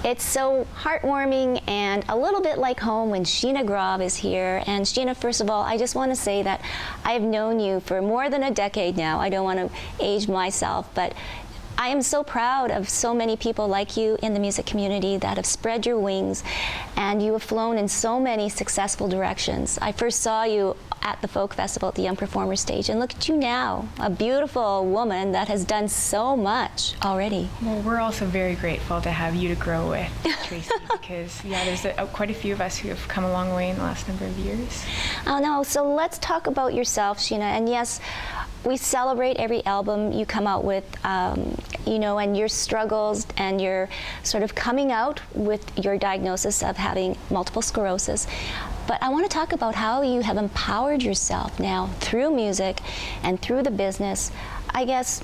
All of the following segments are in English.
It's so heartwarming and a little bit like home when Sheena Grobb is here. And Sheena, first of all, I just want to say that I've known you for more than a decade now. I don't want to age myself, but I am so proud of so many people like you in the music community that have spread your wings, and you have flown in so many successful directions. I first saw you at the folk festival at the Young Performer stage, and look at you now, a beautiful woman that has done so much already. Well, we're also very grateful to have you to grow with, Tracy, because yeah, there's quite a few of us who have come a long way in the last number of years. Oh no, so let's talk about yourself, Sheena, and yes, we celebrate every album you come out with, you know, and your struggles and your sort of coming out with your diagnosis of having multiple sclerosis. But I want to talk about how you have empowered yourself now through music and through the business. I guess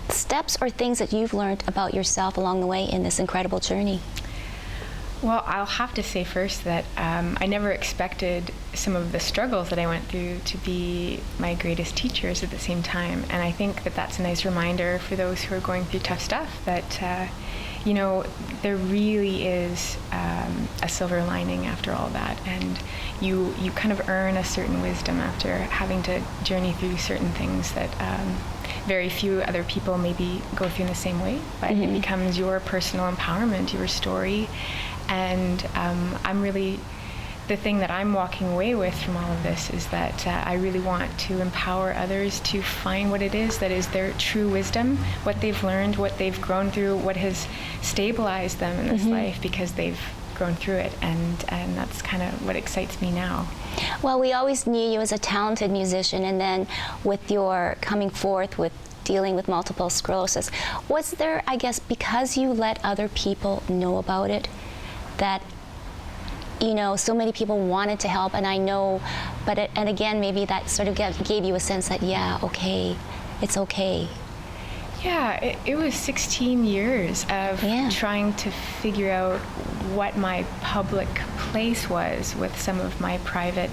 steps or things that you've learned about yourself along the way in this incredible journey. Well, I'll have to say first that I never expected some of the struggles that I went through to be my greatest teachers at the same time. And I think that that's a nice reminder for those who are going through tough stuff that, you know, there really is a silver lining after all that. And you kind of earn a certain wisdom after having to journey through certain things that very few other people maybe go through in the same way. But it becomes your personal empowerment, your story. And I'm really, the thing that I'm walking away with from all of this is that I really want to empower others to find what it is that is their true wisdom, what they've learned, what they've grown through, what has stabilized them in this life because they've grown through it. And that's kind of what excites me now. Well, we always knew you as a talented musician, and then with your coming forth with dealing with multiple sclerosis, was there, I guess, because you let other people know about it, that, you know, so many people wanted to help, and I know, but and again, maybe that sort of gave you a sense that, yeah, okay, it's okay. Yeah, it was 16 years of trying to figure out what my public place was with some of my private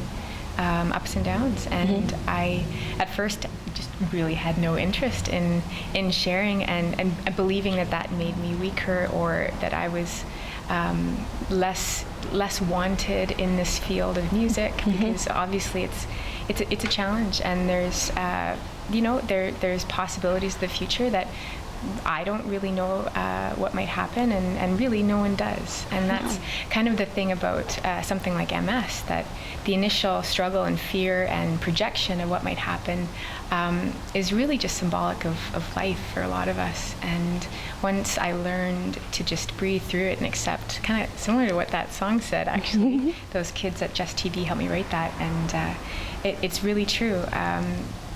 ups and downs, and I, at first, just really had no interest in sharing and believing that that made me weaker, or that I was less wanted in this field of music, because obviously it's a challenge, and there's you know, there's possibilities of the future that I don't really know what might happen, and really no one does. And that's kind of the thing about something like MS, that the initial struggle and fear and projection of what might happen is really just symbolic of life for a lot of us. And once I learned to just breathe through it and accept, kind of similar to what that song said, actually, those kids at Just TV helped me write that, and it's really true.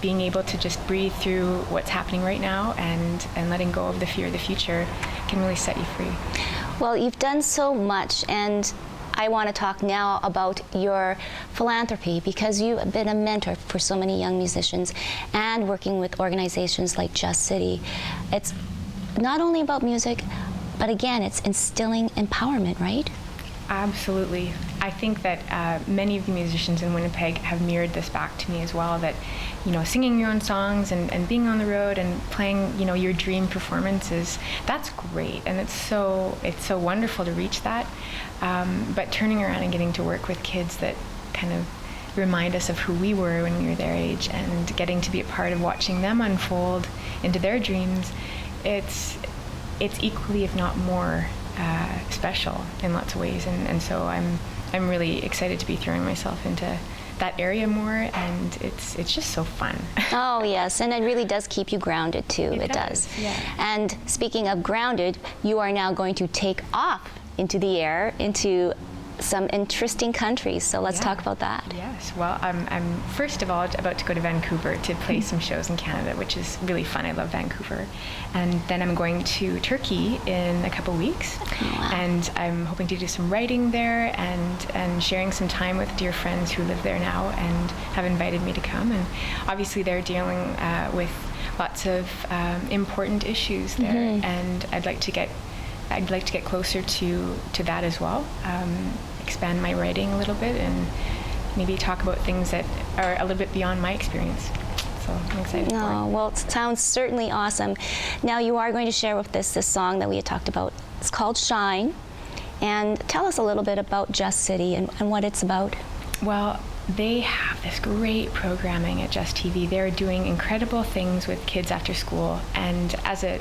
Being able to just breathe through what's happening right now and letting go of the fear of the future can really set you free. Well, you've done so much, and I want to talk now about your philanthropy, because you have been a mentor for so many young musicians and working with organizations like Just City. It's not only about music, but again, it's instilling empowerment, right? Absolutely. I think that many of the musicians in Winnipeg have mirrored this back to me as well, that, you know, singing your own songs and being on the road and playing, you know, your dream performances, that's great, and it's so wonderful to reach that. But turning around and getting to work with kids that kind of remind us of who we were when we were their age, and getting to be a part of watching them unfold into their dreams, it's equally, if not more, special in lots of ways, and so I'm really excited to be throwing myself into that area more, and it's just so fun. Oh yes, and it really does keep you grounded too. It does. Yeah. And speaking of grounded, you are now going to take off into the air, into some interesting countries, so let's talk about that. Yes, well, I'm first of all about to go to Vancouver to play some shows in Canada, which is really fun. I love Vancouver. And then I'm going to Turkey in a couple weeks. Wow. And I'm hoping to do some writing there and sharing some time with dear friends who live there now and have invited me to come. And obviously they're dealing with lots of important issues there, and I'd like to get closer to that as well, expand my writing a little bit, and maybe talk about things that are a little bit beyond my experience. So I'm excited for it. Well, it sounds certainly awesome. Now you are going to share with us this song that we had talked about. It's called Shine. And tell us a little bit about Just City and what it's about. Well, they have this great programming at Just TV. They're doing incredible things with kids after school. And as a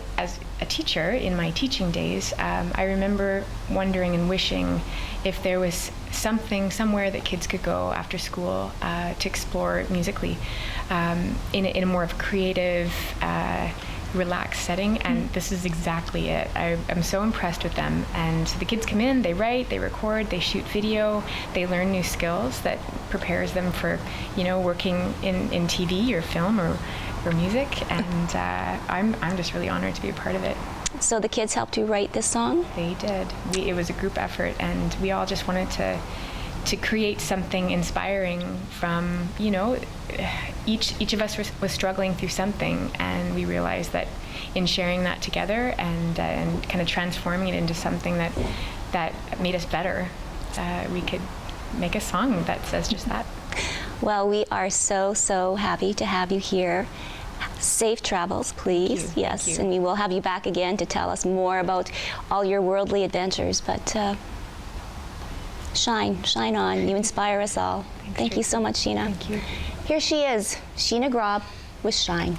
teacher in my teaching days, I remember wondering and wishing if there was something somewhere that kids could go after school to explore musically in a more of creative, relaxed setting, and this is exactly it. I'm so impressed with them. And so the kids come in, they write, they record, they shoot video, they learn new skills that prepares them for, working in TV or film or music. And I'm just really honored to be a part of it. So the kids helped you write this song? They did. It was a group effort, and we all just wanted to create something inspiring from, each of us was struggling through something, and we realized that in sharing that together and kind of transforming it into something that made us better, we could make a song that says just that. Well, we are so happy to have you here. Safe travels, please. Thank you. Yes, Thank you. and we will have you back again to tell us more about all your worldly adventures, but shine on. You inspire us all. Thanks, Thank you so much, Sheena. Thank you. Here she is, Sheena Grobb with Shine.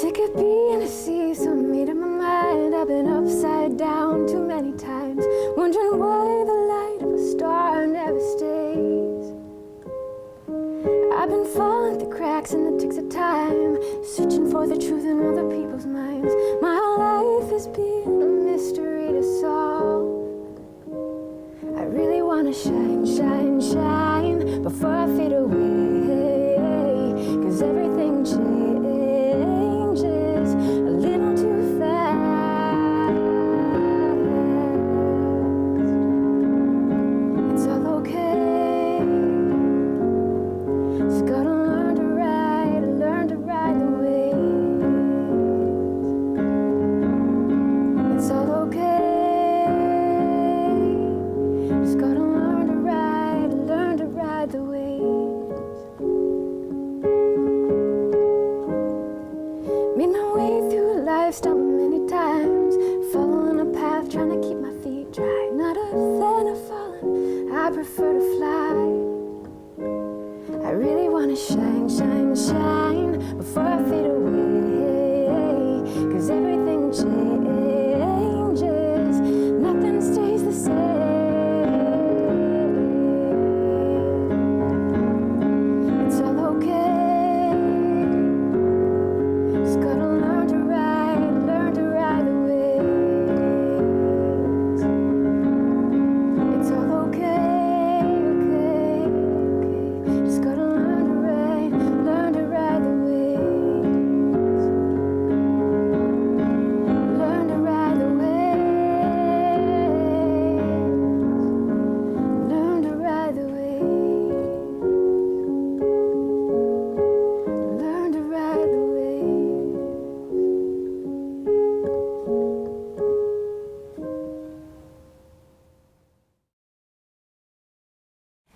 Sick of being a sea, so I made up my mind. I've been upside down too many times, wondering why the light of a star never stays. I've been falling through cracks in the ticks of time, searching for the truth in other people's minds. My whole life has been a mystery to solve. I really wanna shine, shine, shine before I fade away, 'cause everything changes a little too fast. It's all okay. Just gotta learn to ride the waves. It's all okay. Just gotta learn to ride the waves. Made my way through life, stumbled many times, following a path, trying to keep my feet dry. Not a fan of falling, I prefer to fly. I really wanna shine, shine, shine before I fade away, 'cause everything changes, nothing stays the same. It's all okay. Just gotta learn to ride the waves. It's all okay, okay. Just gotta learn to ride the waves. Learn to ride the waves. Learn to ride the waves. Learn to ride the waves.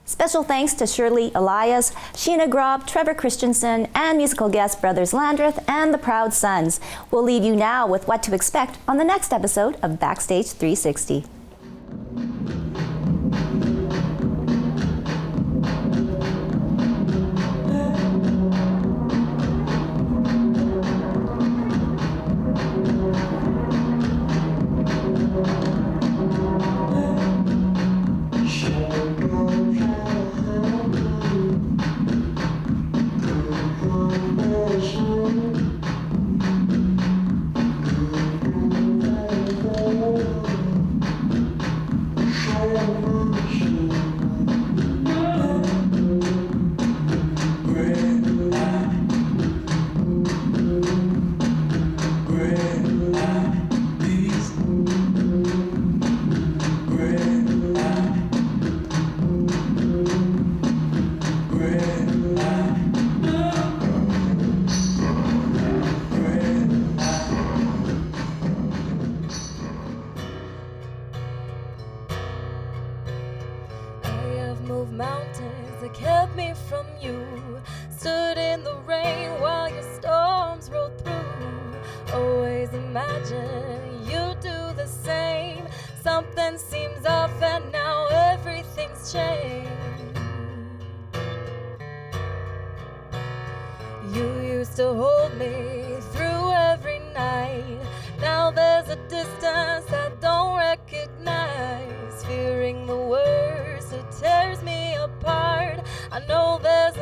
Special thanks to Shirley Elias, Sheena Grobb, Trevor Christensen, and musical guest Brothers Landreth and the Proud Sons. We'll leave you now with what to expect on the next episode of Backstage 360. imagine you do the same. Something seems off and now everything's changed. You used to hold me through every night. Now there's a distance I don't recognize. Fearing the worst, it tears me apart. I know there's